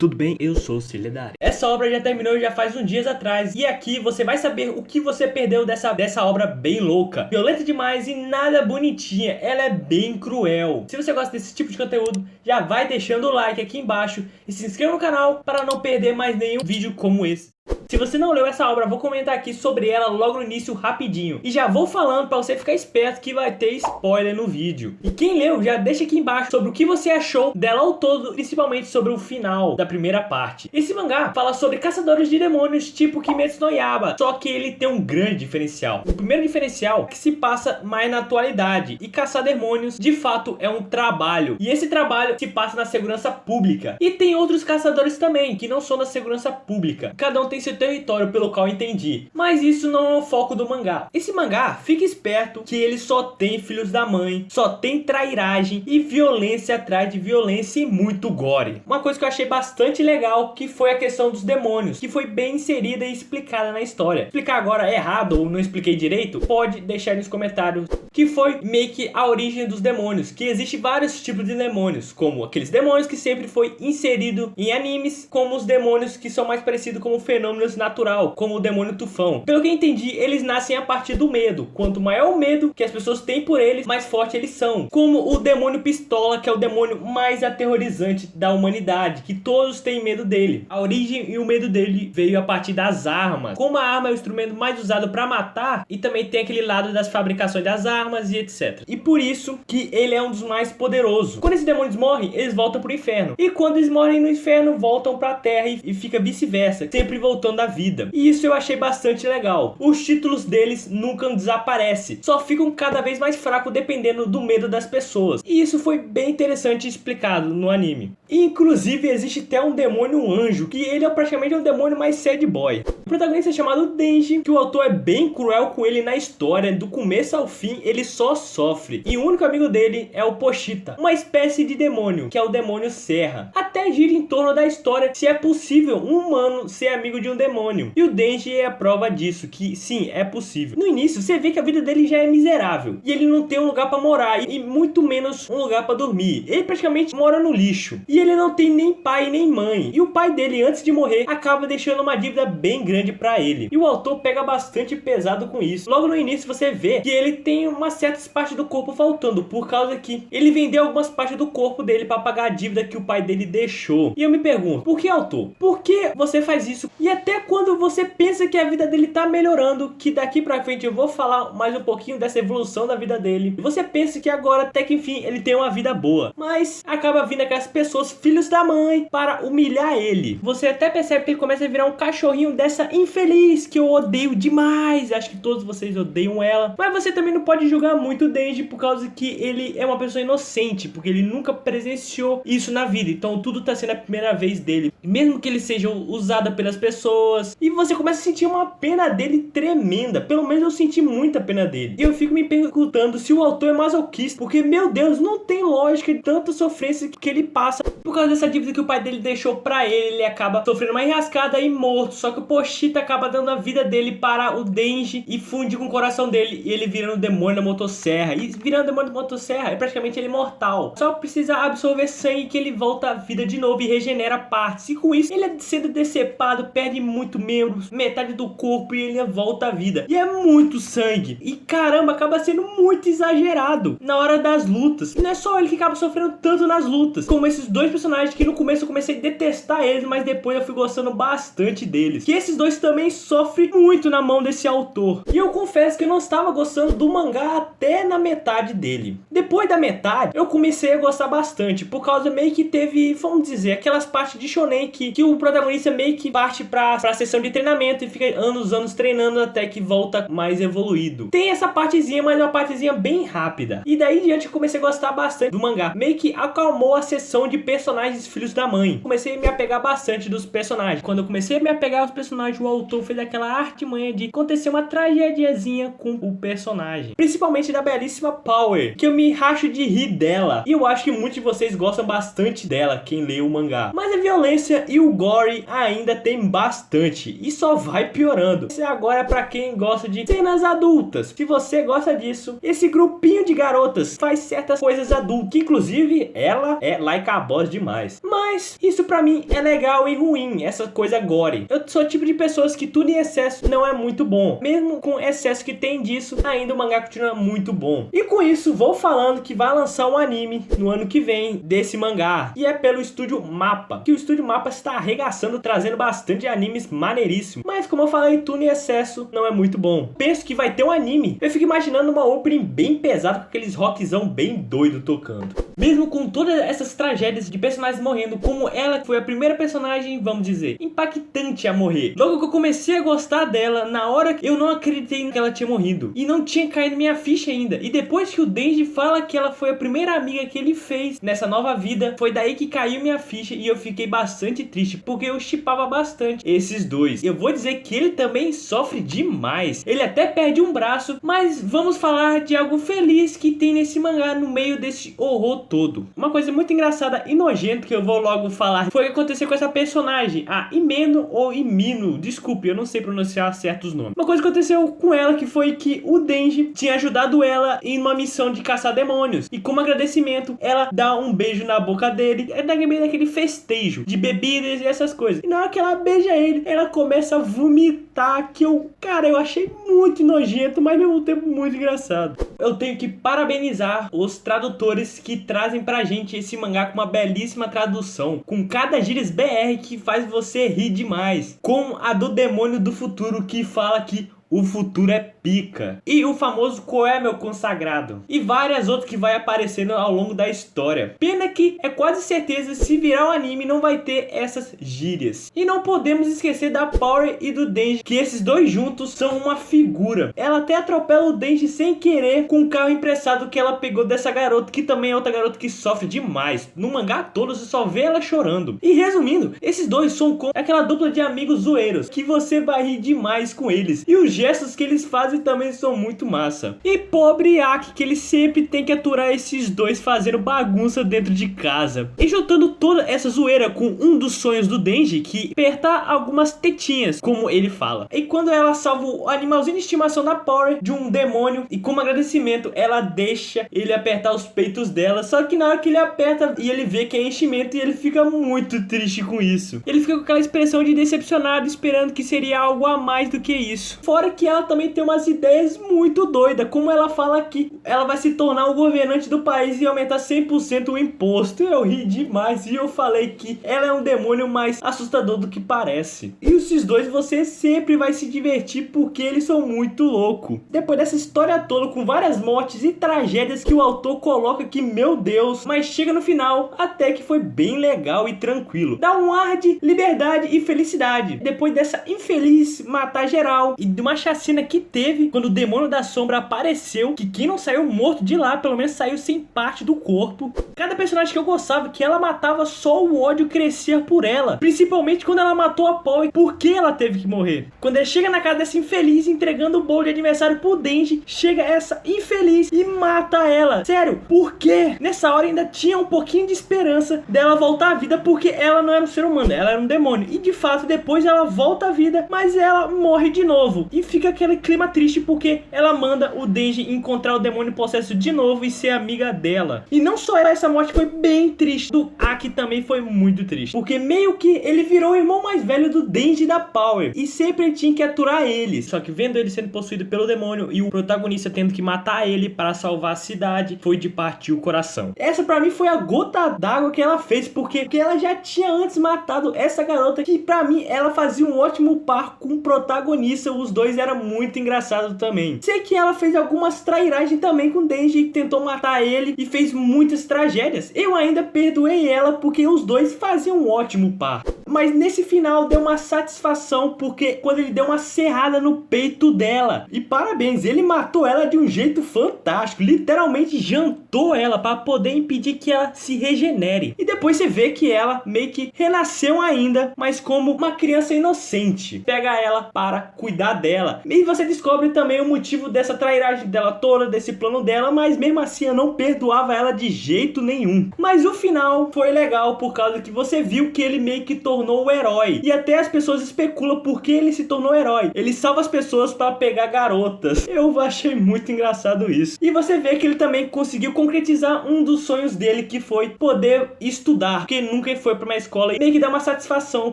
tudo bem? Eu sou o Ciledari. Essa obra já terminou já faz uns dias atrás, e aqui você vai saber o que você perdeu dessa obra bem louca, violenta demais e nada bonitinha. Ela é bem cruel. Se você gosta desse tipo de conteúdo, já vai deixando o like aqui embaixo e se inscreva no canal para não perder mais nenhum vídeo como esse. Se você não leu essa obra, vou comentar aqui sobre ela logo no início rapidinho. E já vou falando pra você ficar esperto que vai ter spoiler no vídeo. E quem leu, já deixa aqui embaixo sobre o que você achou dela ao todo, principalmente sobre o final da primeira parte. Esse mangá fala sobre caçadores de demônios tipo Kimetsu no Yaiba, só que ele tem um grande diferencial. O primeiro diferencial é que se passa mais na atualidade, e caçar demônios de fato é um trabalho. E esse trabalho se passa na segurança pública. E tem outros caçadores também, que não são da segurança pública. Cada um tem seu território, pelo qual eu entendi. Mas isso não é o foco do mangá. Esse mangá, fica esperto que ele só tem filhos da mãe, só tem trairagem e violência atrás de violência e muito gore. Uma coisa que eu achei bastante legal, que foi a questão dos demônios, que foi bem inserida e explicada na história. Explicar agora errado ou não expliquei direito, pode deixar nos comentários. Que foi meio que a origem dos demônios, que existe vários tipos de demônios, como aqueles demônios que sempre foi inserido em animes, como os demônios que são mais parecidos com fenômenos natural, como o demônio tufão. Pelo que eu entendi, eles nascem a partir do medo. Quanto maior o medo que as pessoas têm por eles, mais forte eles são. Como o demônio pistola, que é o demônio mais aterrorizante da humanidade, que todos têm medo dele. A origem e o medo dele veio a partir das armas. Como a arma é o instrumento mais usado para matar, e também tem aquele lado das fabricações das armas e etc. E por isso que ele é um dos mais poderosos. Quando esses demônios morrem, eles voltam pro inferno. E quando eles morrem no inferno, voltam pra terra e fica vice-versa, sempre voltando da vida. E isso eu achei bastante legal. Os títulos deles nunca desaparecem, só ficam cada vez mais fracos dependendo do medo das pessoas. E isso foi bem interessante explicado no anime. E, inclusive existe até um demônio anjo, que ele é praticamente um demônio mais sad boy. O protagonista é chamado Denji, que o autor é bem cruel com ele na história, do começo ao fim ele só sofre. E o único amigo dele é o Pochita, uma espécie de demônio, que é o demônio Serra. Até gira em torno da história se é possível um humano ser amigo de um demônio. E o Denji é a prova disso, que sim, é possível. No início você vê que a vida dele já é miserável, e ele não tem um lugar pra morar, e muito menos um lugar pra dormir. Ele praticamente mora no lixo, e ele não tem nem pai nem mãe. E o pai dele, antes de morrer, acaba deixando uma dívida bem grande pra ele. E o autor pega bastante pesado com isso. Logo no início você vê que ele tem uma certa parte do corpo faltando, por causa que ele vendeu algumas partes do corpo dele pra pagar a dívida que o pai dele deixou. E eu me pergunto, por que, autor? Por que você faz isso? E até quando você pensa que a vida dele tá melhorando, que daqui pra frente eu vou falar mais um pouquinho dessa evolução da vida dele, você pensa que agora até que enfim ele tem uma vida boa, mas acaba vindo aquelas pessoas, filhos da mãe, para humilhar ele. Você até percebe que ele começa a virar um cachorrinho dessa infeliz que eu odeio demais. Acho que todos vocês odeiam ela, mas você também não pode julgar muito o Denji, por causa que ele é uma pessoa inocente, porque ele nunca presenciou isso na vida, então tudo tá sendo a primeira vez dele, mesmo que ele seja usado pelas pessoas. E você começa a sentir uma pena dele tremenda. Pelo menos eu senti muita pena dele. E eu fico me perguntando se o autor é masoquista, porque, meu Deus, não tem lógica de tanta sofrência que ele passa. Por causa dessa dívida que o pai dele deixou pra ele, ele acaba sofrendo uma enrascada e morto. Só que o Pochita acaba dando a vida dele para o Denji e funde com o coração dele, e ele virando o demônio da motosserra. E virando o demônio da motosserra é praticamente ele imortal. Só precisa absorver sangue que ele volta à vida de novo e regenera partes. E com isso, ele é sendo decepado, perde muito membros, metade do corpo, e ele volta à vida. E é muito sangue. E caramba, acaba sendo muito exagerado na hora das lutas. E não é só ele que acaba sofrendo tanto nas lutas, como esses dois personagens que no começo eu comecei a detestar eles, mas depois eu fui gostando bastante deles. Que esses dois também sofrem muito na mão desse autor. E eu confesso que eu não estava gostando do mangá até na metade dele. Depois da metade, eu comecei a gostar bastante, por causa meio que teve, vamos dizer, aquelas partes de shonen que o protagonista meio que parte pra sessão de treinamento e fica anos treinando até que volta mais evoluído. Tem essa partezinha, mas é uma partezinha bem rápida. E daí em diante eu comecei a gostar bastante do mangá. Meio que acalmou a sessão de personagens filhos da mãe. Comecei a me apegar bastante dos personagens. Quando eu comecei a me apegar aos personagens, o autor fez aquela artimanha de acontecer uma tragédiazinha com o personagem. Principalmente da belíssima Power, que eu me racho de rir dela. E eu acho que muitos de vocês gostam bastante dela, quem lê o mangá. Mas a violência e o gore ainda tem bastante bastante e só vai piorando. Esse agora é pra quem gosta de cenas adultas. Se você gosta disso, esse grupinho de garotas faz certas coisas adultas, que inclusive ela é like a boss demais. Mas isso pra mim é legal e ruim, essa coisa gore. Eu sou o tipo de pessoas que tudo em excesso não é muito bom. Mesmo com excesso que tem disso, ainda o mangá continua muito bom. E com isso vou falando que vai lançar um anime no ano que vem desse mangá, e é pelo estúdio Mappa, que o estúdio Mappa está arregaçando, trazendo bastante animes maneiríssimos. Mas como eu falei, tudo em excesso não é muito bom. Penso que vai ter um anime, eu fico imaginando uma opening bem pesada com aqueles rockzão bem doido tocando. Mesmo com todas essas tragédias de personagens morrendo, como ela foi a primeira personagem, vamos dizer, impactante a morrer. Logo que eu comecei a gostar dela, na hora eu não acreditei que ela tinha morrido e não tinha caído minha ficha ainda. E depois que o Denji fala que ela foi a primeira amiga que ele fez nessa nova vida, foi daí que caiu minha ficha e eu fiquei bastante triste, porque eu shippava bastante esses dois. Eu vou dizer que ele também sofre demais. Ele até perde um braço, mas vamos falar de algo feliz que tem nesse mangá no meio desse horror todo. Uma coisa muito engraçada e nojenta que eu vou logo falar foi o que aconteceu com essa personagem, a Imeno ou Imino, desculpe, eu não sei pronunciar certos nomes. Uma coisa que aconteceu com ela que foi que o Denji tinha ajudado ela em uma missão de caçar demônios, e como agradecimento ela dá um beijo na boca dele, é daquele festejo de bebidas e essas coisas. E na hora que ela beija ele, ela começa a vomitar, que eu achei muito nojento, mas ao mesmo tempo muito engraçado. Eu tenho que parabenizar os tradutores que trazem pra gente esse mangá com uma belíssima tradução, com cada gírias BR que faz você rir demais, com a do demônio do futuro que fala que o futuro é pica, e o famoso qual é meu consagrado, e várias outras que vai aparecendo ao longo da história. Pena que é quase certeza, se virar o anime não vai ter essas gírias. E não podemos esquecer da Power e do Denji, que esses dois juntos são uma figura. Ela até atropela o Denji sem querer com o carro emprestado que ela pegou dessa garota, que também é outra garota que sofre demais. No mangá todo você só vê ela chorando. E resumindo, esses dois são como aquela dupla de amigos zoeiros, que você vai rir demais com eles, e os gestos que eles fazem também são muito massa. E pobre Aki, que ele sempre tem que aturar esses dois fazendo bagunça dentro de casa. E juntando toda essa zoeira com um dos sonhos do Denji, que apertar algumas tetinhas, como ele fala. E quando ela salva o animalzinho de estimação da Power de um demônio, e como agradecimento ela deixa ele apertar os peitos dela, só que na hora que ele aperta e ele vê que é enchimento, e ele fica muito triste com isso. Ele fica com aquela expressão de decepcionado, esperando que seria algo a mais do que isso. Fora que ela também tem umas ideias muito doidas, como ela fala que ela vai se tornar o governante do país e aumentar 100% o imposto. Eu ri demais e eu falei que ela é um demônio mais assustador do que parece. E esses dois você sempre vai se divertir porque eles são muito loucos. Depois dessa história toda com várias mortes e tragédias que o autor coloca que, meu Deus, mas chega no final até que foi bem legal e tranquilo. Dá um ar de liberdade e felicidade. Depois dessa infeliz matar geral e de uma chacina que teve quando o demônio da sombra apareceu, que quem não saiu morto de lá, pelo menos saiu sem parte do corpo. Cada personagem que eu gostava, que ela matava, só o ódio crescia por ela. Principalmente quando ela matou a Power, porque ela teve que morrer. Quando ele chega na casa dessa infeliz, entregando o bolo de aniversário pro Denji, chega essa infeliz e mata ela. Sério, por quê? Nessa hora ainda tinha um pouquinho de esperança dela voltar à vida, porque ela não era um ser humano, ela era um demônio. E de fato, depois ela volta à vida, mas ela morre de novo. E fica aquele clima triste porque ela manda o Denji encontrar o demônio possesso de novo e ser amiga dela. E não só essa morte foi bem triste, do Aki também foi muito triste, porque meio que ele virou o irmão mais velho do Denji e da Power, e sempre tinha que aturar eles. Só que vendo ele sendo possuído pelo demônio e o protagonista tendo que matar ele para salvar a cidade, foi de partir o coração. Essa pra mim foi a gota d'água que ela fez, porque ela já tinha antes matado essa garota, que pra mim ela fazia um ótimo par com o protagonista. Os dois eram muito engraçados também. Sei que ela fez algumas trairagens também com o Denji, que tentou matar ele e fez muitas tragédias. Eu ainda perdoei ela porque os dois faziam um ótimo par. Mas nesse final deu uma satisfação, porque quando ele deu uma serrada no peito dela, e parabéns, ele matou ela de um jeito fantástico, literalmente jantou matou ela para poder impedir que ela se regenere. E depois você vê que ela meio que renasceu ainda, mas como uma criança inocente. Pega ela para cuidar dela. E você descobre também o motivo dessa trairagem dela toda, desse plano dela, mas mesmo assim eu não perdoava ela de jeito nenhum. Mas o final foi legal por causa que você viu que ele meio que tornou o herói. E até as pessoas especulam por que ele se tornou herói. Ele salva as pessoas para pegar garotas. Eu achei muito engraçado isso. E você vê que ele também conseguiu concretizar um dos sonhos dele, que foi poder estudar, porque ele nunca foi para uma escola, e meio que dá uma satisfação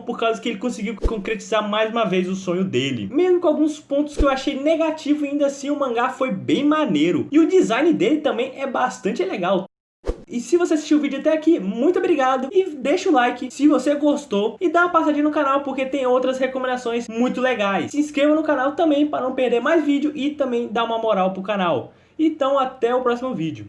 por causa que ele conseguiu concretizar mais uma vez o sonho dele. Mesmo com alguns pontos que eu achei negativo, ainda assim o mangá foi bem maneiro. E o design dele também é bastante legal. E se você assistiu o vídeo até aqui, muito obrigado, e deixa o like se você gostou, e dá uma passadinha no canal porque tem outras recomendações muito legais. Se inscreva no canal também para não perder mais vídeo e também dar uma moral pro canal. Então até o próximo vídeo.